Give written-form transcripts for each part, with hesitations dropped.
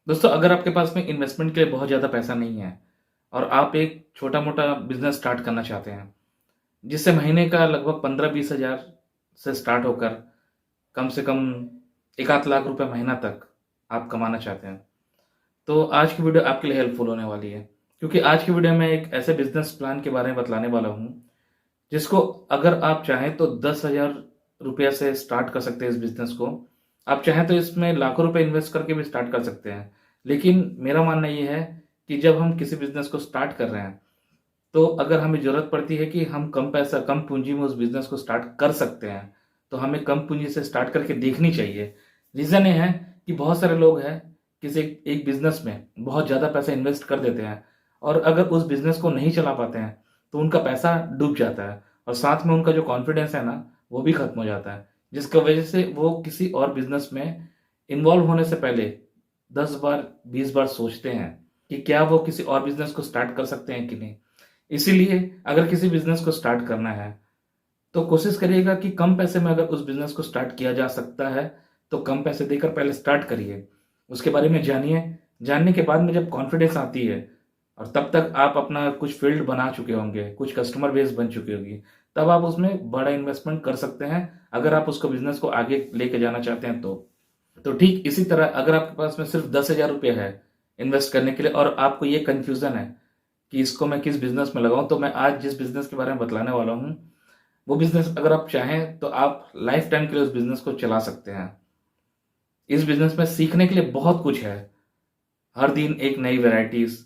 दोस्तों, अगर आपके पास में इन्वेस्टमेंट के लिए बहुत ज़्यादा पैसा नहीं है और आप एक छोटा-मोटा बिज़नेस स्टार्ट करना चाहते हैं, जिससे महीने का लगभग 15-20 हज़ार से स्टार्ट होकर कम से कम 1 आध लाख रुपए महीना तक आप कमाना चाहते हैं, तो आज की वीडियो आपके लिए हेल्पफुल होने वाली है। क्योंकि आज की वीडियो में एक ऐसे बिज़नेस प्लान के बारे में बतलाने वाला हूँ, जिसको अगर आप चाहें तो 10,000 रुपया से स्टार्ट कर सकते हैं इस बिज़नेस को। आप चाहें तो इसमें लाखों रुपए इन्वेस्ट करके भी स्टार्ट कर सकते हैं। लेकिन मेरा मानना ये है कि जब हम किसी बिज़नेस को स्टार्ट कर रहे हैं, तो अगर हमें ज़रूरत पड़ती है कि हम कम पैसा, कम पूँजी में उस बिज़नेस को स्टार्ट कर सकते हैं, तो हमें कम पूँजी से स्टार्ट करके देखनी चाहिए। रीज़न ये है कि बहुत सारे लोग हैं, किसी एक बिज़नेस में बहुत ज़्यादा पैसा इन्वेस्ट कर देते हैं और अगर उस बिज़नेस को नहीं चला पाते हैं, तो उनका पैसा डूब जाता है और साथ में उनका जो कॉन्फिडेंस है ना, वो भी खत्म हो जाता है। जिसकी वजह से वो किसी और बिज़नेस में इन्वॉल्व होने से पहले 10 बार, 20 बार सोचते हैं कि क्या वो किसी और बिज़नेस को स्टार्ट कर सकते हैं कि नहीं। इसीलिए अगर किसी बिज़नेस को स्टार्ट करना है, तो कोशिश करिएगा कि कम पैसे में अगर उस बिज़नेस को स्टार्ट किया जा सकता है, तो कम पैसे देकर पहले स्टार्ट करिए। उसके बारे में जानिए, जानने के बाद में जब कॉन्फिडेंस आती है और तब तक आप अपना कुछ फ़ील्ड बना चुके होंगे, कुछ कस्टमर बेस बन चुकी होगी, तब आप उसमें बड़ा इन्वेस्टमेंट कर सकते हैं, अगर आप उसको बिज़नेस को आगे लेके जाना चाहते हैं तो। तो ठीक इसी तरह अगर आपके पास में सिर्फ़ 10,000 रुपए है इन्वेस्ट करने के लिए और आपको ये कन्फ्यूज़न है कि इसको मैं किस बिज़नेस में लगाऊँ, तो मैं आज जिस बिज़नेस के बारे में बतलाने वाला हूँ, वो बिज़नेस अगर आप चाहें तो आप लाइफ़ टाइम के लिए उस बिज़नेस को चला सकते हैं। इस बिज़नेस में सीखने के लिए बहुत कुछ है। हर दिन एक नई वैराइटीज़,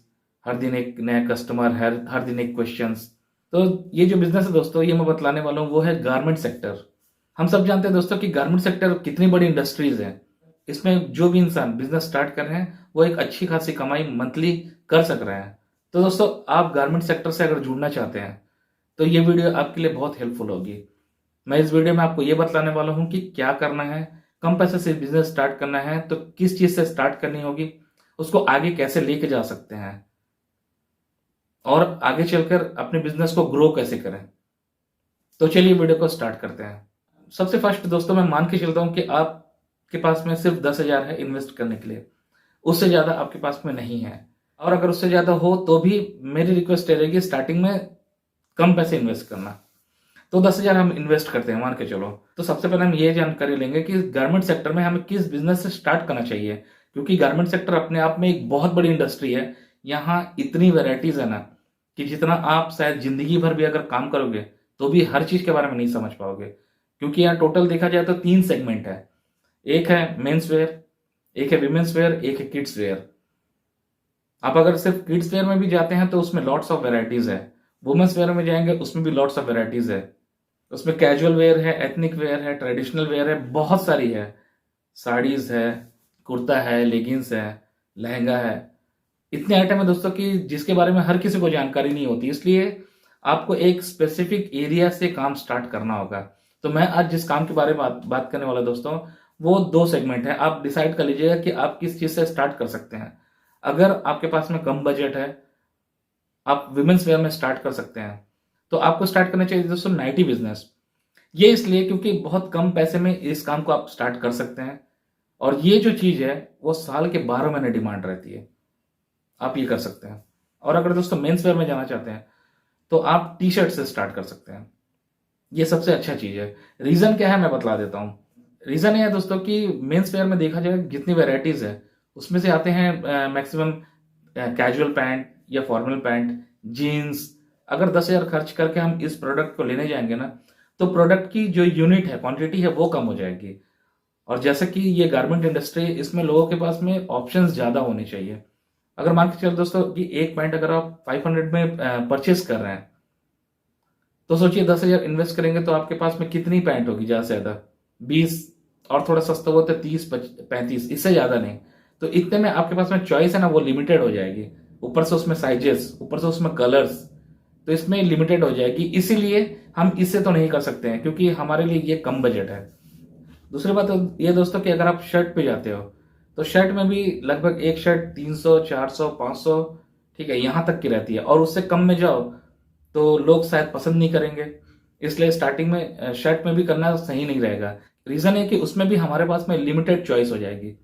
हर दिन एक नया कस्टमर, हर हर दिन एक क्वेश्चंस। तो ये जो बिज़नेस है दोस्तों, ये मैं बतलाने वाला हूँ, वो है गारमेंट सेक्टर। हम सब जानते हैं दोस्तों कि गारमेंट सेक्टर कितनी बड़ी इंडस्ट्रीज़ है। इसमें जो भी इंसान बिज़नेस स्टार्ट कर रहे हैं, वो एक अच्छी खासी कमाई मंथली कर सक रहे हैं। तो दोस्तों, आप गारमेंट सेक्टर से अगर जुड़ना चाहते हैं, तो ये वीडियो आपके लिए बहुत हेल्पफुल होगी। मैं इस वीडियो में आपको ये बतलाने वाला हूँ कि क्या करना है, कम पैसे से बिज़नेस स्टार्ट करना है, तो किस चीज़ से स्टार्ट करनी होगी, उसको आगे कैसे लेके जा सकते हैं और आगे चलकर अपने बिज़नेस को ग्रो कैसे करें। तो चलिए वीडियो को स्टार्ट करते हैं। सबसे फर्स्ट दोस्तों, मैं मान के चलता हूँ कि आपके पास में सिर्फ 10,000 है इन्वेस्ट करने के लिए, उससे ज़्यादा आपके पास में नहीं है। और अगर उससे ज़्यादा हो तो भी मेरी रिक्वेस्ट ये रहेगी स्टार्टिंग में कम पैसे इन्वेस्ट करना। तो 10,000 हम इन्वेस्ट करते हैं, मान के चलो। तो सबसे पहले हम ये जानकारी लेंगे कि गारमेंट सेक्टर में हमें किस बिज़नेस से स्टार्ट करना चाहिए, क्योंकि गारमेंट सेक्टर अपने आप में एक बहुत बड़ी इंडस्ट्री है। यहाँ इतनी वैराइटीज़ है ना कि जितना आप शायद ज़िंदगी भर भी अगर काम करोगे, तो भी हर चीज़ के बारे में नहीं समझ पाओगे। क्योंकि यहाँ टोटल देखा जाए तो 3 सेगमेंट है। एक है मेंस वेयर, एक है विमेन्स वेयर, एक है किड्स वेयर। आप अगर सिर्फ किड्स वेयर में भी जाते हैं तो उसमें लॉट्स ऑफ वैराइटीज़ है। वुमेन्स वेयर में जाएँगे, उसमें भी लॉट्स ऑफ वैराइटीज़ है। उसमें कैजुअल वेयर है, एथनिक वेयर है, ट्रेडिशनल वेयर है, बहुत सारी है। साड़ीज़ है, कुर्ता है, लेगिंग्स है, लहंगा है। इतने आइटम है दोस्तों कि जिसके बारे में हर किसी को जानकारी नहीं होती। इसलिए आपको एक स्पेसिफिक एरिया से काम स्टार्ट करना होगा। तो मैं आज जिस काम के बारे में बात करने वाला दोस्तों, वो 2 सेगमेंट है। आप डिसाइड कर लीजिएगा कि आप किस चीज़ से स्टार्ट कर सकते हैं। अगर आपके पास में कम बजट है, आप विमेन्स वेयर में स्टार्ट कर सकते हैं। तो आपको स्टार्ट करना चाहिए दोस्तों नाइटी बिज़नेस। ये इसलिए क्योंकि बहुत कम पैसे में इस काम को आप स्टार्ट कर सकते हैं और ये जो चीज़ है, वो साल के 12 महीने डिमांड रहती है। आप ये कर सकते हैं। और अगर दोस्तों मेंस वेयर में जाना चाहते हैं, तो आप टी-शर्ट से स्टार्ट कर सकते हैं। ये सबसे अच्छा चीज़ है। रीज़न क्या है मैं बतला देता हूँ। रीज़न ये है दोस्तों कि मेंस वेयर में देखा जाए जितनी वैराइटीज़ है, उसमें से आते हैं मैक्सिमम कैजुअल पैंट या फॉर्मल पैंट, जीन्स। अगर 10,000 खर्च करके हम इस प्रोडक्ट को लेने जाएँगे ना, तो प्रोडक्ट की जो यूनिट है, क्वांटिटी है, वो कम हो जाएगी। और जैसे कि ये गारमेंट इंडस्ट्री है, इसमें लोगों के पास में ऑप्शंस ज़्यादा होने चाहिए। अगर मान के चलो दोस्तों कि एक पैंट अगर आप 500 में परचेज़ कर रहे हैं, तो सोचिए 10,000 इन्वेस्ट करेंगे तो आपके पास में कितनी पैंट होगी ज़्यादा से ज़्यादा? 20, और थोड़ा सस्ता हुआ तो 30 35, इससे ज़्यादा नहीं। तो इतने में आपके पास में चॉइस है ना, वो लिमिटेड हो जाएगी। ऊपर से उसमें साइजेस, ऊपर से उसमें कलर्स, तो इसमें लिमिटेड हो जाएगी। इसीलिए हम इससे तो नहीं कर सकते हैं, क्योंकि हमारे लिए ये कम बजट है। दूसरी बात तो ये दोस्तों कि अगर आप शर्ट पे जाते हो, तो शर्ट में भी लगभग एक शर्ट 300, 400, 500, ठीक है, यहाँ तक की रहती है। और उससे कम में जाओ तो लोग शायद पसंद नहीं करेंगे। इसलिए स्टार्टिंग में शर्ट में भी करना सही नहीं रहेगा। रीज़न है कि उसमें भी हमारे पास में लिमिटेड चॉइस हो जाएगी।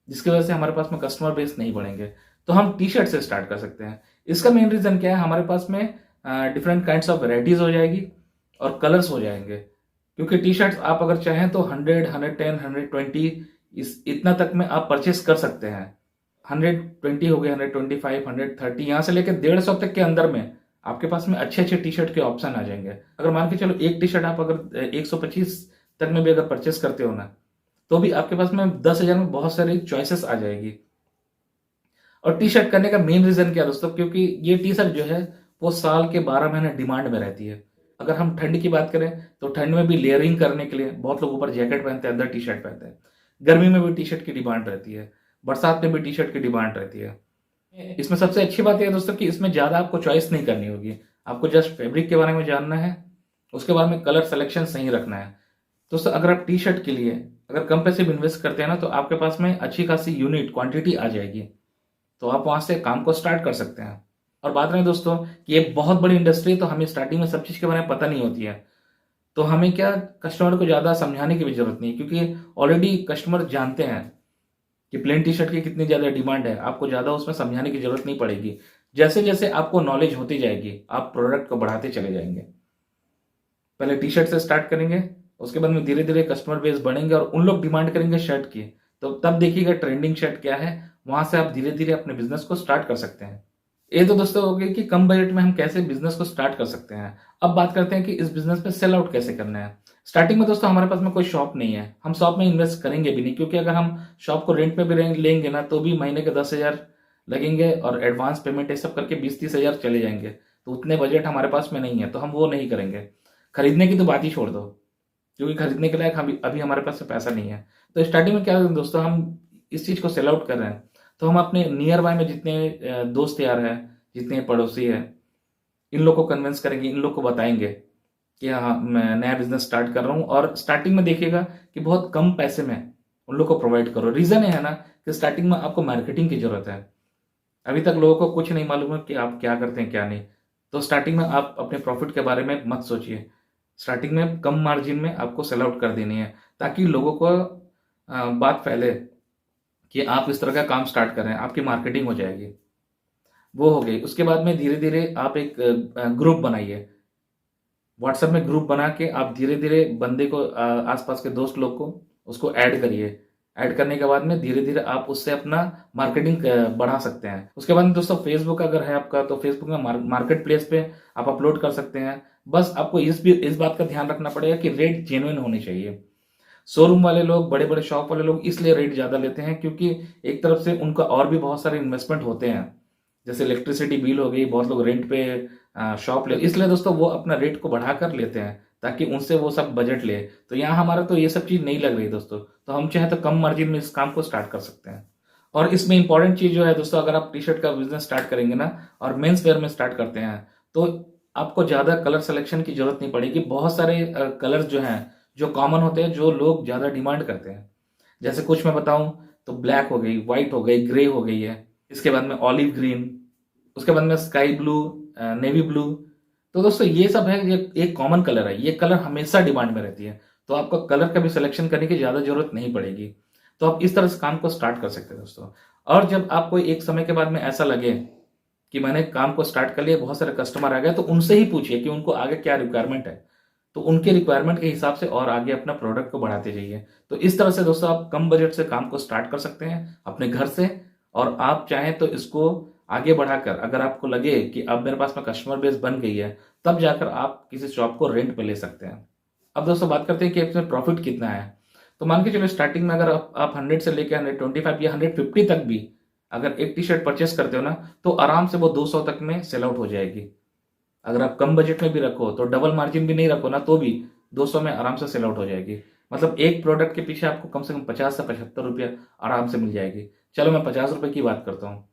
जिसकी वजह से हमारे पास में कस्टमर बेस नहीं बढ़ेंगे। तो हम टी शर्ट से स्टार्ट कर सकते हैं। इसका मेन रीज़न क्या है, हमारे पास में डिफरेंट काइंड्स ऑफ वेराइटीज़ हो जाएगी और कलर्स हो जाएंगे। क्योंकि टी शर्ट्स आप अगर चाहें तो 100, 110, 120 इस इतना तक में आप परचेस कर सकते हैं। 120 हो गए, 125, 130, यहाँ से लेकर 150 तक के अंदर में आपके पास में अच्छे अच्छे टी शर्ट के ऑप्शन आ जाएंगे। अगर मान के चलो एक टी शर्ट आप अगर 125 तक में भी अगर परचेस करते हो ना, तो भी आपके पास में 10,000 में बहुत सारी चॉइसेस आ जाएगी। और टी शर्ट करने का मेन रीजन क्या है दोस्तों, क्योंकि ये टी शर्ट जो है वो साल के 12 महीने डिमांड में रहती है। अगर हम ठंड की बात करें तो ठंड में भी लेयरिंग करने के लिए बहुत लोग ऊपर जैकेट पहनते हैं, अंदर टी शर्ट पहनते हैं। गर्मी में भी टी शर्ट की डिमांड रहती है, बरसात में भी टी शर्ट की डिमांड रहती है। इसमें सबसे अच्छी बात यह है दोस्तों कि इसमें ज़्यादा आपको चॉइस नहीं करनी होगी। आपको जस्ट फैब्रिक के बारे में जानना है, उसके बारे में कलर सिलेक्शन सही रखना है। दोस्तों अगर आप टी शर्ट के लिए अगर कम पैसे भी इन्वेस्ट करते हैं ना, तो आपके पास में अच्छी खासी यूनिट क्वांटिटी आ जाएगी, तो आप वहां से काम को स्टार्ट कर सकते हैं। और बात रहे दोस्तों कि ये बहुत बड़ी इंडस्ट्री है, तो हमें स्टार्टिंग में सब चीज़ के बारे में पता नहीं होती है, तो हमें क्या कस्टमर को ज़्यादा समझाने की भी जरूरत नहीं, क्योंकि ऑलरेडी कस्टमर जानते हैं कि प्लेन टी शर्ट की कितनी ज़्यादा डिमांड है। आपको ज़्यादा उसमें समझाने की जरूरत नहीं पड़ेगी। जैसे जैसे आपको नॉलेज होती जाएगी आप प्रोडक्ट को बढ़ाते चले जाएंगे। पहले टी शर्ट से स्टार्ट करेंगे, उसके बाद में धीरे धीरे कस्टमर बेस बढ़ेंगे और उन लोग डिमांड करेंगे शर्ट की, तो तब देखिएगा ट्रेंडिंग शर्ट क्या है, वहां से आप धीरे धीरे अपने बिजनेस को स्टार्ट कर सकते हैं। ये तो दोस्तों हो गई कि कम बजट में हम कैसे बिजनेस को स्टार्ट कर सकते हैं। अब बात करते हैं कि इस बिजनेस में सेल आउट कैसे करना है। स्टार्टिंग में दोस्तों हमारे पास में कोई शॉप नहीं है, हम शॉप में इन्वेस्ट करेंगे भी नहीं, क्योंकि अगर हम शॉप को रेंट पे भी लेंगे ना, तो भी महीने के 10,000 लगेंगे और एडवांस पेमेंट ये सब करके 20-30 हज़ार चले जाएंगे। तो उतने बजट हमारे पास में नहीं है, तो हम वो नहीं करेंगे। खरीदने की तो बात ही छोड़ दो, क्योंकि खरीदने के लायक अभी हमारे पास में पैसा नहीं है। तो स्टार्टिंग में क्या है दोस्तों, हम इस चीज़ को सेल आउट कर रहे हैं, तो हम अपने नियर बाय में जितने दोस्त यार हैं, जितने पड़ोसी हैं, इन लोग को कन्विंस करेंगे, इन लोग को बताएंगे कि हाँ मैं नया बिजनेस स्टार्ट कर रहा हूँ। और स्टार्टिंग में देखिएगा कि बहुत कम पैसे में उन लोग को प्रोवाइड करो। रीज़न है ना कि स्टार्टिंग में आपको मार्केटिंग की जरूरत है। अभी तक लोगों को कुछ नहीं मालूम है कि आप क्या करते हैं क्या नहीं। तो स्टार्टिंग में आप अपने प्रॉफिट के बारे में मत सोचिए। स्टार्टिंग में कम मार्जिन में आपको सेल आउट कर देनी है, ताकि लोगों को बात फैले कि आप इस तरह का काम स्टार्ट कर रहे हैं, आपकी मार्केटिंग हो जाएगी। वो हो गई। उसके बाद में धीरे धीरे आप एक ग्रुप बनाइए। व्हाट्सएप में ग्रुप बना के आप धीरे धीरे बंदे को आसपास के दोस्त लोग को उसको ऐड करिए। ऐड करने के बाद में धीरे धीरे आप उससे अपना मार्केटिंग बढ़ा सकते हैं। उसके बाद में दोस्तों फेसबुक अगर है आपका, तो फेसबुक में मार्केट प्लेस पे आप अपलोड कर सकते हैं। बस आपको इस बात का ध्यान रखना पड़ेगा कि रेट जेन्युइन होने चाहिए। शोरूम वाले लोग, बड़े बड़े शॉप वाले लोग इसलिए रेट ज़्यादा लेते हैं क्योंकि एक तरफ से उनका और भी बहुत सारे इन्वेस्टमेंट होते हैं, जैसे इलेक्ट्रिसिटी बिल हो गई, बहुत लोग रेंट पे शॉप ले, इसलिए दोस्तों वो अपना रेट को बढ़ा कर लेते हैं ताकि उनसे वो सब बजट ले। तो यहाँ हमारा तो ये सब चीज़ नहीं लग रही दोस्तों, तो हम चाहे तो कम मार्जिन में इस काम को स्टार्ट कर सकते हैं। और इसमें इंपॉर्टेंट चीज़ जो है दोस्तों, अगर आप टी शर्ट का बिजनेस स्टार्ट करेंगे ना और मेंस वेयर में स्टार्ट करते हैं, तो आपको ज़्यादा कलर सिलेक्शन की जरूरत नहीं पड़ेगी। बहुत सारे कलर्स जो हैं जो कॉमन होते हैं, जो लोग ज़्यादा डिमांड करते हैं, जैसे कुछ मैं बताऊं तो ब्लैक हो गई, व्हाइट हो गई, ग्रे हो गई है, इसके बाद में ऑलिव ग्रीन, उसके बाद में स्काई ब्लू, नेवी ब्लू। तो दोस्तों ये सब है, ये एक कॉमन कलर है, ये कलर हमेशा डिमांड में रहती है, तो आपको कलर का भी सिलेक्शन करने की ज़्यादा जरूरत नहीं पड़ेगी। तो आप इस तरह से काम को स्टार्ट कर सकते हैं दोस्तों। और जब आपको एक समय के बाद में ऐसा लगे कि मैंने काम को स्टार्ट कर लिया, बहुत सारे कस्टमर आ गए, तो उनसे ही पूछिए कि उनको आगे क्या रिक्वायरमेंट है, तो उनके रिक्वायरमेंट के हिसाब से और आगे अपना प्रोडक्ट को बढ़ाते जाइए। तो इस तरह से दोस्तों आप कम बजट से काम को स्टार्ट कर सकते हैं अपने घर से। और आप चाहें तो इसको आगे बढ़ाकर, अगर आपको लगे कि अब मेरे पास में कस्टमर बेस बन गई है, तब जाकर आप किसी शॉप को रेंट पे ले सकते हैं। अब दोस्तों बात करते हैं कि इसमें प्रॉफिट कितना है। तो मान के चलो स्टार्टिंग में अगर आप 100 से लेकर 125 या 150 तक भी अगर एक टी शर्ट परचेस करते हो ना, तो आराम से वो 200 तक में सेल आउट हो जाएगी। अगर आप कम बजट में भी रखो, तो डबल मार्जिन भी नहीं रखो ना, तो भी 200 में आराम से सेल आउट हो जाएगी। मतलब एक प्रोडक्ट के पीछे आपको कम से कम 50 से 75 रुपया आराम से मिल जाएगी। चलो मैं 50 रुपए की बात करता हूँ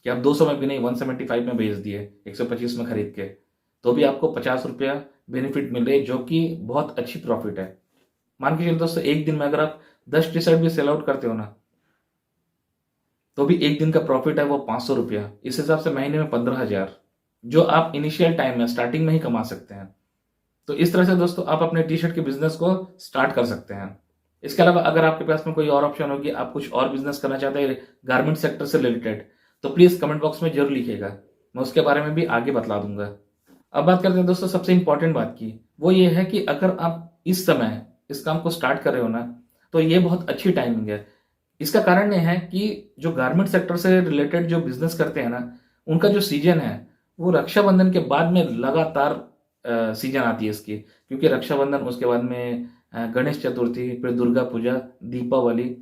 कि आप 200 में भी नहीं 175 में बेच दिए 125 में खरीद के, तो भी आपको 50 रुपया बेनिफिट मिल रही है, जो कि बहुत अच्छी प्रॉफिट है। मान के चलिए दोस्तों एक दिन में अगर आप 10 टी शर्ट भी सेल आउट करते हो ना, तो भी एक दिन का प्रॉफिट है वो 500 रुपया। इस हिसाब से महीने में 15,000, जो आप इनिशियल टाइम में स्टार्टिंग में ही कमा सकते हैं। तो इस तरह से दोस्तों आप अपने टी शर्ट के बिजनेस को स्टार्ट कर सकते हैं। इसके अलावा अगर आपके पास में कोई और ऑप्शन होगी, आप कुछ और बिजनेस करना चाहते हैं गारमेंट सेक्टर से रिलेटेड, तो प्लीज कमेंट बॉक्स में जरूर लिखिएगा, मैं उसके बारे में भी आगे बतला दूंगा। अब बात करते हैं दोस्तों सबसे इंपॉर्टेंट बात की, वो ये है कि अगर आप इस समय इस काम को स्टार्ट कर रहे हो ना, तो ये बहुत अच्छी टाइमिंग है। इसका कारण ये है कि जो गारमेंट सेक्टर से रिलेटेड जो बिजनेस करते हैं ना, उनका जो सीजन है वो रक्षाबंधन के बाद में लगातार सीजन आती है इसकी, क्योंकि रक्षाबंधन, उसके बाद में गणेश चतुर्थी, फिर दुर्गा पूजा, दीपावली,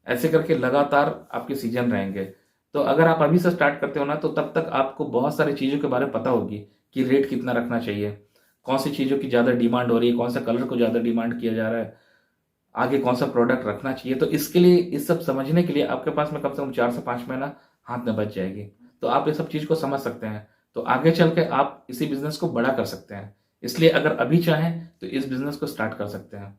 ऐसे करके लगातार आपके सीजन रहेंगे। तो अगर आप अभी से स्टार्ट करते हो ना, तो तब तक आपको बहुत सारी चीज़ों के बारे में पता होगी कि रेट कितना रखना चाहिए, कौन सी चीज़ों की ज़्यादा डिमांड हो रही है, कौन सा कलर को ज़्यादा डिमांड किया जा रहा है, आगे कौन सा प्रोडक्ट रखना चाहिए। तो इसके लिए, इस सब समझने के लिए आपके पास में कम से कम 4 से 5 महीना हाथ में बच जाएगी। तो आप ये सब चीज़ को समझ सकते हैं, तो आगे चल के आप इसी बिजनेस को बड़ा कर सकते हैं। इसलिए अगर अभी चाहें तो इस बिजनेस को स्टार्ट कर सकते हैं।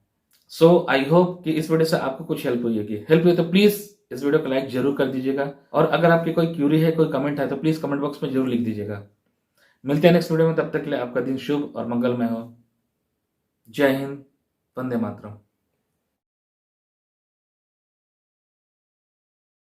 सो आई होप कि इस वीडियो से आपको कुछ हेल्प हुई होगी। हेल्प हुई तो प्लीज इस वीडियो को लाइक जरूर कर दीजिएगा, और अगर आपकी कोई क्यूरी है, कोई कमेंट है, तो प्लीज कमेंट बॉक्स में जरूर लिख दीजिएगा। मिलते हैं नेक्स्ट वीडियो में, तब तक के लिए आपका दिन शुभ और मंगलमय हो। जय हिंद, वंदे मातरम।